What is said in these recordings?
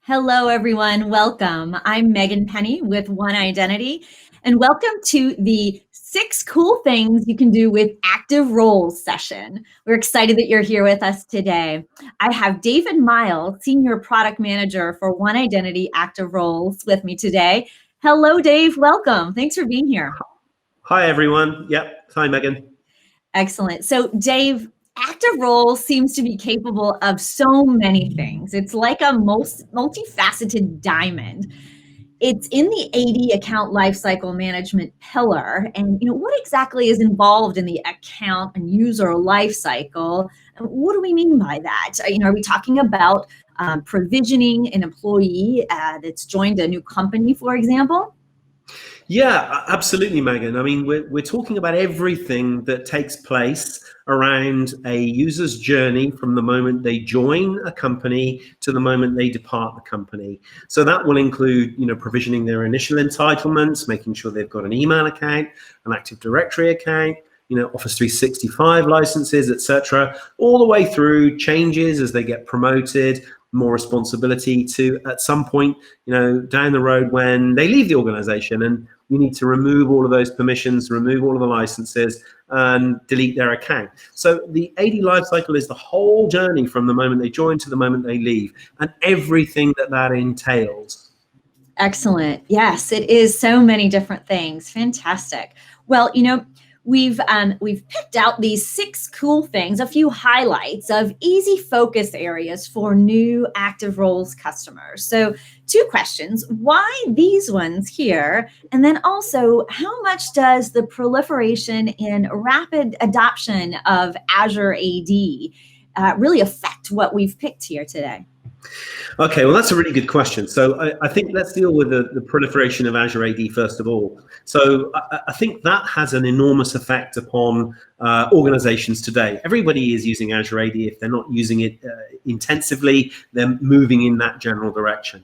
Hello, everyone. Welcome. I'm Megan Penny with One Identity, and welcome to the 6 cool things you can do with active roles session. We're excited that you're here with us today. I have David Miles, Senior Product Manager for One Identity Active Roles with me today. Hello, Dave. Welcome. Thanks for being here. Hi, everyone. Yep. Hi, Megan. Excellent. So, Dave, active role seems to be capable of so many things. It's like a multifaceted diamond. It's in the AD account lifecycle management pillar. And what exactly is involved in the account and user lifecycle? And what do we mean by that? Are we talking about provisioning an employee that's joined a new company, for example? Yeah, absolutely, Megan. I mean, we're talking about everything that takes place around a user's journey from the moment they join a company to the moment they depart the company. So that will include, provisioning their initial entitlements, making sure they've got an email account, an Active Directory account, Office 365 licenses, etc., all the way through changes as they get promoted, more responsibility to at some point, down the road when they leave the organization and you need to remove all of those permissions, remove all of the licenses and delete their account. So the AD lifecycle is the whole journey from the moment they join to the moment they leave and everything that entails. Excellent. Yes, it is so many different things. Fantastic. Well, we've picked out these 6 cool things, a few highlights of easy focus areas for new active roles customers. So 2 questions: why these ones here? And then also, how much does the proliferation and rapid adoption of Azure AD really affect what we've picked here today? Okay, well, that's a really good question. So I think let's deal with the proliferation of Azure AD first of all. So I think that has an enormous effect upon organizations today. Everybody is using Azure AD. If they're not using it intensively, they're moving in that general direction.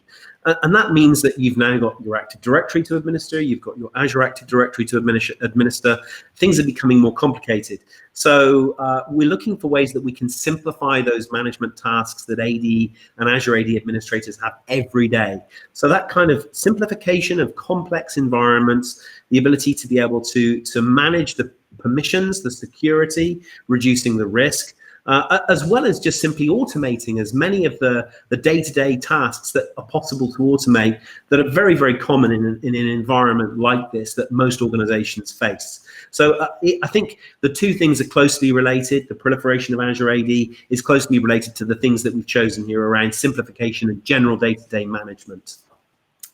And that means that you've now got your Active Directory to administer, you've got your Azure Active Directory to administer. Things are becoming more complicated. So we're looking for ways that we can simplify those management tasks that AD and Azure AD administrators have every day. So that kind of simplification of complex environments, the ability to be able to manage the permissions, the security, reducing the risk, as well as just simply automating as many of the day-to-day tasks that are possible to automate that are very, very common in an environment like this that most organizations face. So I think the 2 things are closely related. The proliferation of Azure AD is closely related to the things that we've chosen here around simplification and general day-to-day management.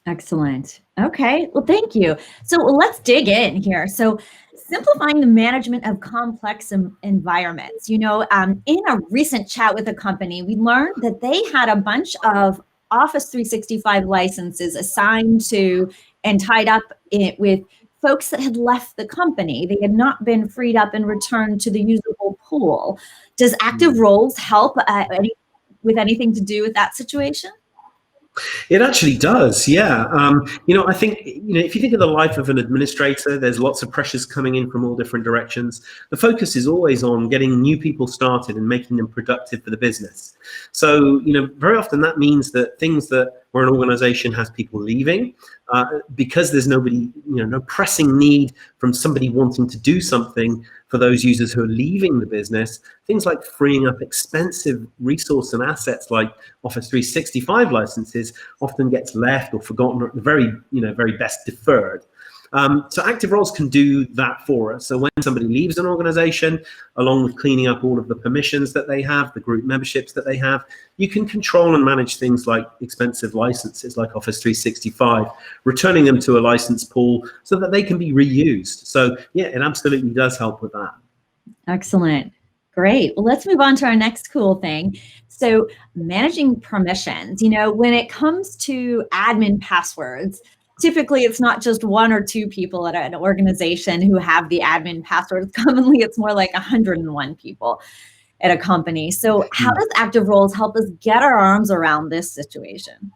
Excellent. Okay, well, thank you. So let's dig in here. So simplifying the management of complex environments. In a recent chat with a company, we learned that they had a bunch of Office 365 licenses assigned to and tied up with folks that had left the company. They had not been freed up and returned to the usable pool. Does active roles help with anything to do with that situation? It actually does, yeah. I think, if you think of the life of an administrator, there's lots of pressures coming in from all different directions. The focus is always on getting new people started and making them productive for the business. So, very often that means that things that where an organization has people leaving, because there's nobody, no pressing need from somebody wanting to do something for those users who are leaving the business, things like freeing up expensive resource and assets like Office 365 licenses often gets left or forgotten, or at the very best deferred. So active roles can do that for us. So when somebody leaves an organization, along with cleaning up all of the permissions that they have, the group memberships that they have, you can control and manage things like expensive licenses like Office 365, returning them to a license pool so that they can be reused. So yeah, it absolutely does help with that. Excellent. Great. Well, let's move on to our next cool thing. So managing permissions, when it comes to admin passwords, typically it's not just 1 or 2 people at an organization who have the admin passwords. Commonly, it's more like 101 people at a company. So how does active roles help us get our arms around this situation?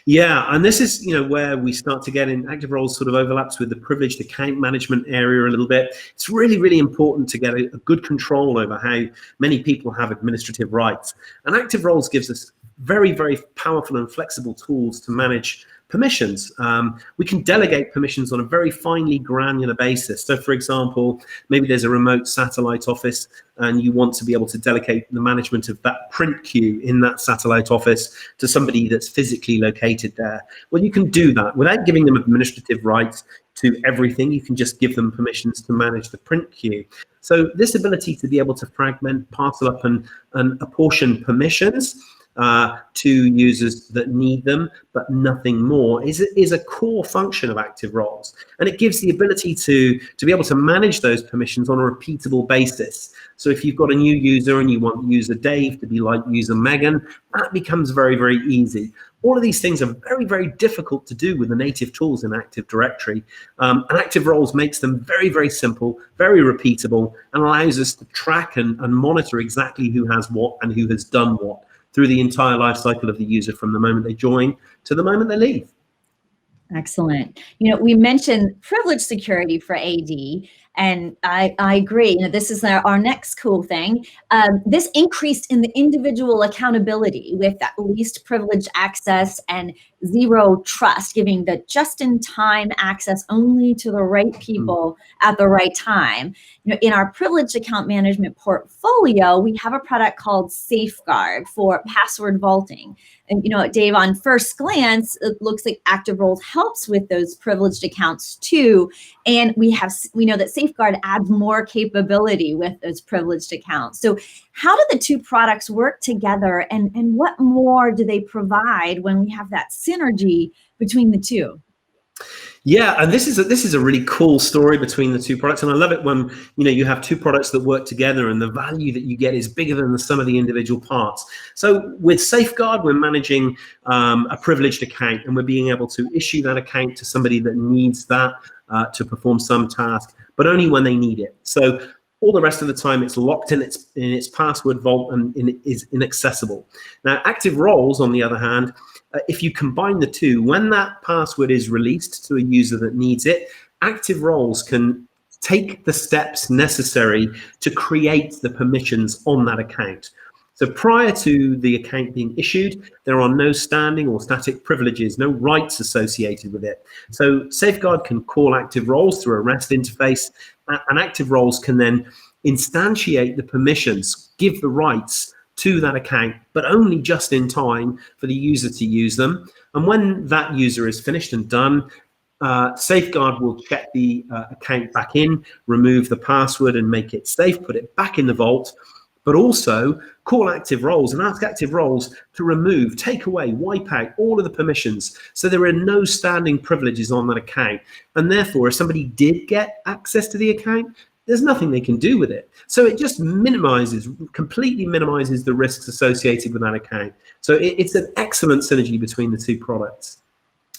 Yeah, and this is where we start to get in. Active roles sort of overlaps with the privileged account management area a little bit. It's really, really important to get a good control over how many people have administrative rights. And active roles gives us very, very powerful and flexible tools to manage permissions. We can delegate permissions on a very finely granular basis. So, for example, maybe there's a remote satellite office and you want to be able to delegate the management of that print queue in that satellite office to somebody that's physically located there. Well, you can do that without giving them administrative rights to everything. You can just give them permissions to manage the print queue. So this ability to be able to fragment, parcel up and apportion permissions to users that need them, but nothing more, is a core function of active roles. And it gives the ability to be able to manage those permissions on a repeatable basis. So if you've got a new user and you want user Dave to be like user Megan, that becomes very, very easy. All of these things are very, very difficult to do with the native tools in Active Directory. And Active Roles makes them very, very simple, very repeatable, and allows us to track and monitor exactly who has what and who has done what through the entire life cycle of the user from the moment they join to the moment they leave. Excellent. We mentioned privilege security for AD, and I agree. This is our next cool thing. This increased in the individual accountability with that least privilege access and zero trust, giving the just-in-time access only to the right people at the right time. In our privileged account management portfolio, we have a product called Safeguard for password vaulting. And Dave, on first glance, it looks like Active Roles helps with those privileged accounts too. And we know that Safeguard adds more capability with those privileged accounts. So how do the two products work together, and what more do they provide when we have that synergy between the two? Yeah, and this is a really cool story between the two products, and I love it when you have two products that work together, and the value that you get is bigger than the sum of the individual parts. So with Safeguard, we're managing a privileged account, and we're being able to issue that account to somebody that needs that to perform some task, but only when they need it. So all the rest of the time, it's locked in its password vault and is inaccessible. Now, Active Roles, on the other hand, if you combine the two, when that password is released to a user that needs it, Active Roles can take the steps necessary to create the permissions on that account. So prior to the account being issued, there are no standing or static privileges, no rights associated with it. So Safeguard can call Active Roles through a REST interface, and Active Roles can then instantiate the permissions, give the rights to that account, but only just in time for the user to use them. And when that user is finished and done, Safeguard will check the account back in, remove the password and make it safe, put it back in the vault, but also call Active Roles and ask Active Roles to remove, take away, wipe out all of the permissions. So there are no standing privileges on that account. And therefore, if somebody did get access to the account, there's nothing they can do with it. So it just completely minimizes the risks associated with that account. So it's an excellent synergy between the two products.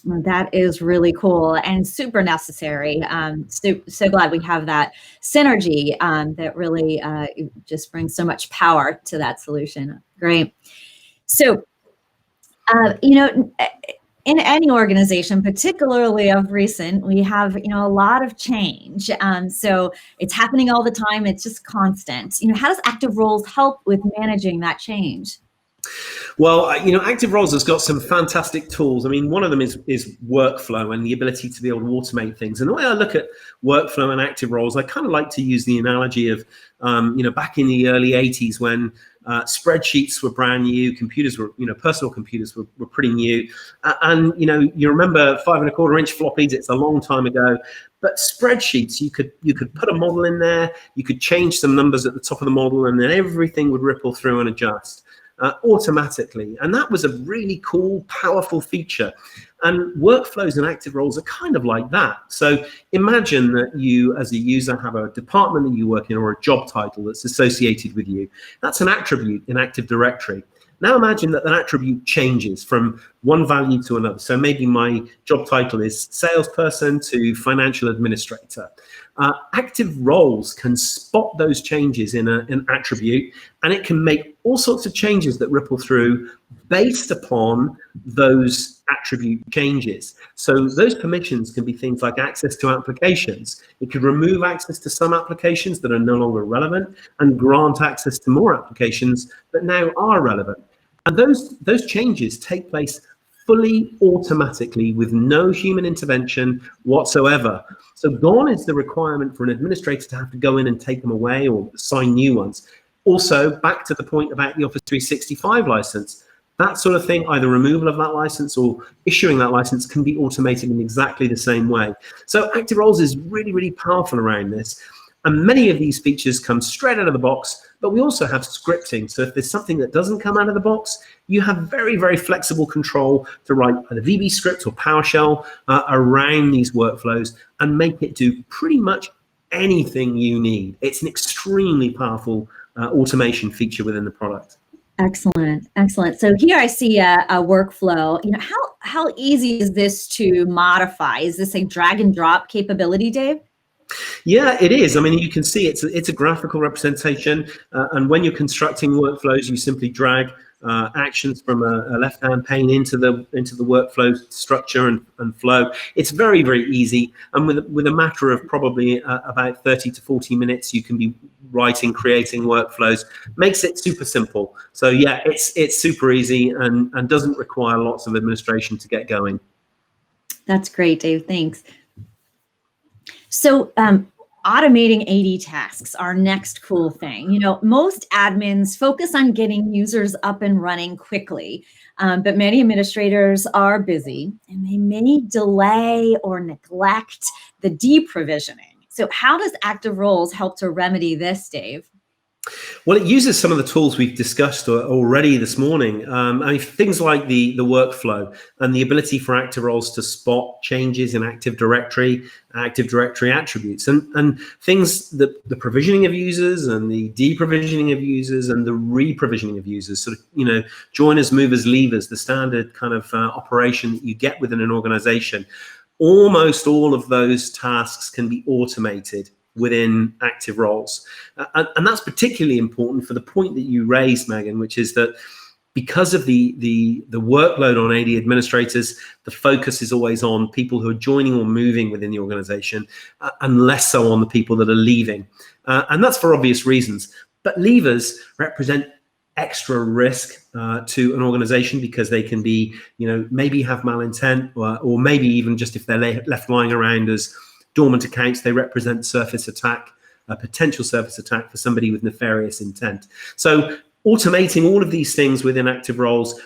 That is really cool and super necessary. So glad we have that synergy that really just brings so much power to that solution. Great. So, in any organization, particularly of recent, we have a lot of change. So it's happening all the time. It's just constant. How does Active Roles help with managing that change? Well, Active Roles has got some fantastic tools. I mean, one of them is workflow and the ability to be able to automate things. And the way I look at workflow and Active Roles, I kind of like to use the analogy of, back in the early 80s when spreadsheets were brand new, computers were, personal computers were pretty new. And, you remember 5.25-inch floppies, it's a long time ago. But spreadsheets, you could put a model in there, you could change some numbers at the top of the model, and then everything would ripple through and adjust automatically. And that was a really cool, powerful feature. And workflows and Active Roles are kind of like that. So imagine that you, as a user, have a department that you work in or a job title that's associated with you. That's an attribute in Active Directory. Now imagine that that attribute changes from one value to another. So maybe my job title is salesperson to financial administrator. Active roles can spot those changes in an attribute, and it can make all sorts of changes that ripple through based upon those attribute changes. So those permissions can be things like access to applications. It could remove access to some applications that are no longer relevant and grant access to more applications that now are relevant. And those changes take place fully automatically with no human intervention whatsoever. So gone is the requirement for an administrator to have to go in and take them away or sign new ones. Also, back to the point about the Office 365 license, that sort of thing, either removal of that license or issuing that license, can be automated in exactly the same way. So Active Roles is really, really powerful around this. And many of these features come straight out of the box, but we also have scripting. So if there's something that doesn't come out of the box, you have very, very flexible control to write either VB script or PowerShell around these workflows and make it do pretty much anything you need. It's an extremely powerful automation feature within the product. Excellent, excellent. So here I see a workflow. How easy is this to modify? Is this a drag and drop capability, Dave? Yeah, it is. I mean, you can see it's a graphical representation, and when you're constructing workflows, you simply drag actions from a left-hand pane into the workflow structure and flow. It's very, very easy, and with a matter of probably about 30 to 40 minutes, you can be creating workflows. Makes it super simple. So yeah, it's super easy and doesn't require lots of administration to get going. That's great, Dave. Thanks. So automating AD tasks, our next cool thing. Most admins focus on getting users up and running quickly, but many administrators are busy and they may delay or neglect the deprovisioning. So how does Active Roles help to remedy this, Dave? Well, it uses some of the tools we've discussed already this morning. Things like the workflow and the ability for Active Roles to spot changes in Active Directory attributes, and things the provisioning of users and the deprovisioning of users and the reprovisioning of users. Sort of, joiners, movers, leavers, the standard kind of operation that you get within an organization. Almost all of those tasks can be automated within Active Roles. And that's particularly important for the point that you raised, Megan, which is that because of the workload on AD administrators, the focus is always on people who are joining or moving within the organization, and less so on the people that are leaving. And that's for obvious reasons. But leavers represent extra risk to an organization because they can be, maybe have malintent or maybe even just if they're left lying around as dormant accounts, they represent a potential surface attack for somebody with nefarious intent. So automating all of these things within Active Roles,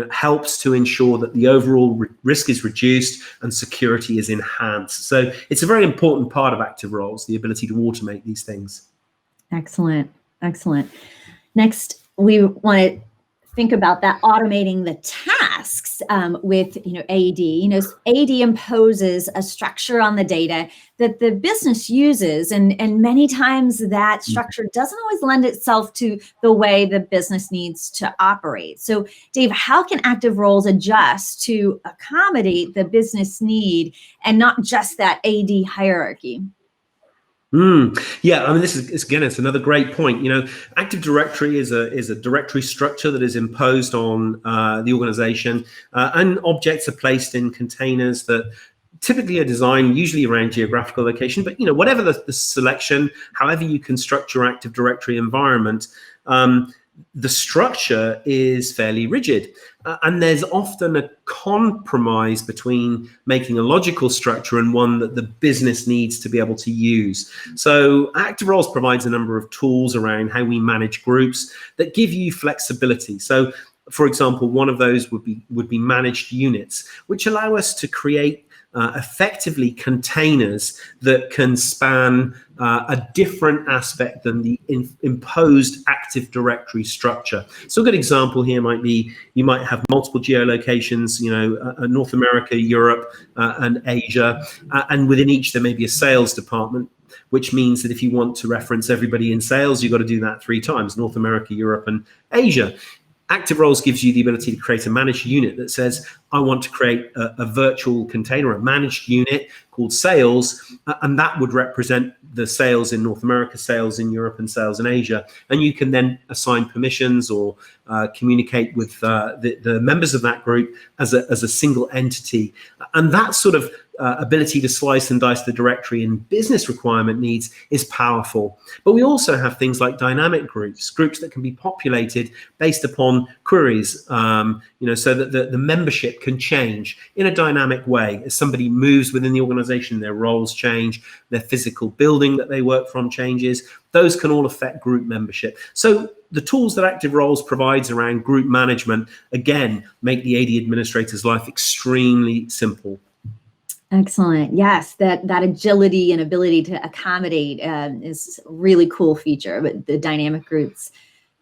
helps to ensure that the overall risk is reduced and security is enhanced. So it's a very important part of Active Roles, the ability to automate these things. Excellent, excellent. Next, we want to think about that automating the tasks with AAD. AAD imposes a structure on the data that the business uses, and many times that structure doesn't always lend itself to the way the business needs to operate. So Dave, how can Active Roles adjust to accommodate the business need and not just that AAD hierarchy? Yeah, this is, again, it's another great point. Active Directory is a directory structure that is imposed on the organization, and objects are placed in containers that typically are designed usually around geographical location. But whatever the selection, however you construct your Active Directory environment, the structure is fairly rigid, and there's often a compromise between making a logical structure and one that the business needs to be able to use. So Active Roles provides a number of tools around how we manage groups that give you flexibility. So, for example, one of those would be managed units, which allow us to create effectively containers that can span a different aspect than the imposed Active Directory structure. So a good example here might be, you might have multiple geolocations, North America, Europe, and Asia, and within each there may be a sales department, which means that if you want to reference everybody in sales, you've got to do that 3 times, North America, Europe, and Asia. Active roles gives you the ability to create a managed unit that says, I want to create a virtual container, a managed unit called sales, and that would represent the sales in North America, sales in Europe, and sales in Asia. And you can then assign permissions or communicate with the members of that group as a single entity. And that sort of ability to slice and dice the directory and business requirement needs is powerful. But we also have things like dynamic groups that can be populated based upon queries, so that the membership can change in a dynamic way. As somebody moves within the organization, their roles change, their physical building that they work from changes. Those can all affect group membership. So the tools that Active Roles provides around group management, again, make the AD administrator's life extremely simple. Excellent. Yes, that agility and ability to accommodate is a really cool feature, but the dynamic groups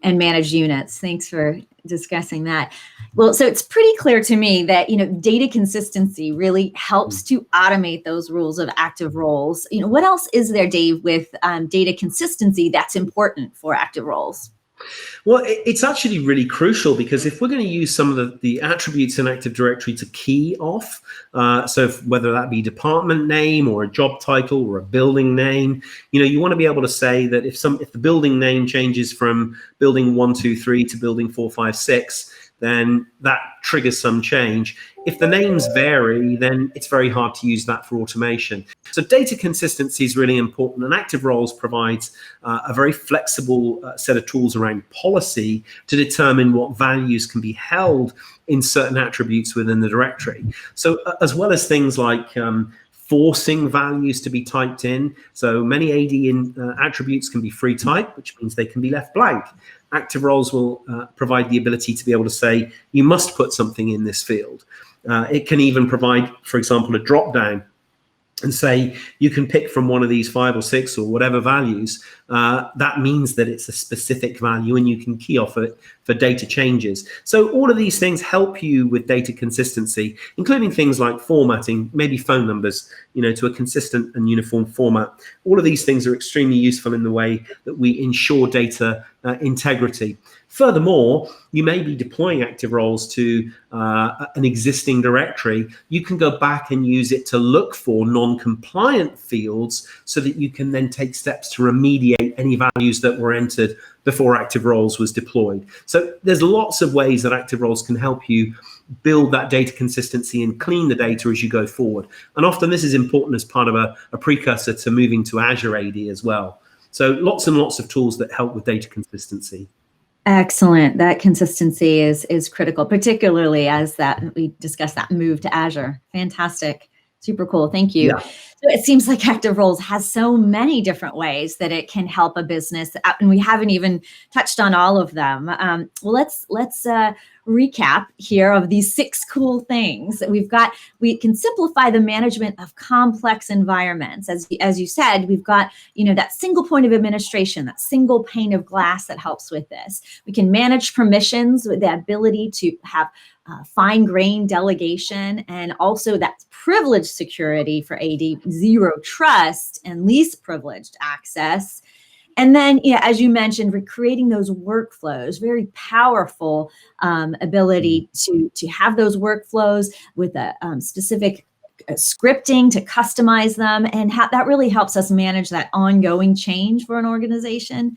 and managed units. Thanks for discussing that. Well, so it's pretty clear to me that, data consistency really helps to automate those rules of active roles. What else is there, Dave, with data consistency that's important for active roles? Well, it's actually really crucial, because if we're going to use some of the attributes in Active Directory to key off, so whether that be department name or a job title or a building name, you want to be able to say that if the building name changes from building 123 to building 456, then that triggers some change. If the names vary, then it's very hard to use that for automation. So data consistency is really important, and Active Roles provides a very flexible set of tools around policy to determine what values can be held in certain attributes within the directory. So as well as things like forcing values to be typed in. So many AD attributes can be free type, which means they can be left blank. Active Roles will provide the ability to be able to say, you must put something in this field. It can even provide, for example, a drop down and say you can pick from one of these 5 or 6 or whatever values. That means that it's a specific value, and you can key off it for data changes. So all of these things help you with data consistency, including things like formatting, maybe phone numbers, to a consistent and uniform format. All of these things are extremely useful in the way that we ensure data integrity. Furthermore, you may be deploying Active Roles to an existing directory. You can go back and use it to look for non-compliant fields so that you can then take steps to remediate any values that were entered before Active Roles was deployed. So there's lots of ways that Active Roles can help you build that data consistency and clean the data as you go forward. And often this is important as part of a precursor to moving to Azure AD as well. So lots and lots of tools that help with data consistency. Excellent. That consistency is critical, particularly as we discussed that move to Azure. Fantastic. Super cool. Thank you. Yeah. So it seems like Active Roles has so many different ways that it can help a business, and we haven't even touched on all of them. Well, let's recap here of these 6 cool things that we've got. We can simplify the management of complex environments. As you said, we've got, that single point of administration, that single pane of glass that helps with this. We can manage permissions with the ability to have fine-grained delegation, and also that privileged security for AD, zero trust and least privileged access. And then, as you mentioned, we're creating those workflows, very powerful ability to have those workflows with a specific scripting to customize them. And that really helps us manage that ongoing change for an organization.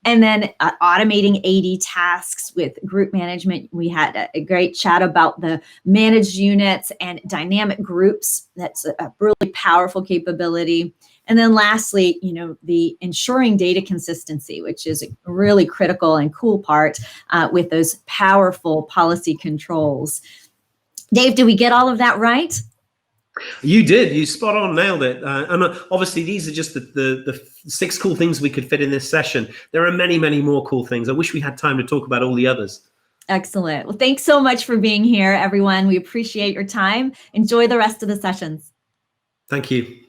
And then automating AD tasks with group management. We had a great chat about the managed units and dynamic groups. That's a really powerful capability. And then lastly, the ensuring data consistency, which is a really critical and cool part with those powerful policy controls. Dave, did we get all of that right? You did. You spot on, nailed it. And obviously, these are just the 6 cool things we could fit in this session. There are many, many more cool things. I wish we had time to talk about all the others. Excellent. Well, thanks so much for being here, everyone. We appreciate your time. Enjoy the rest of the sessions. Thank you.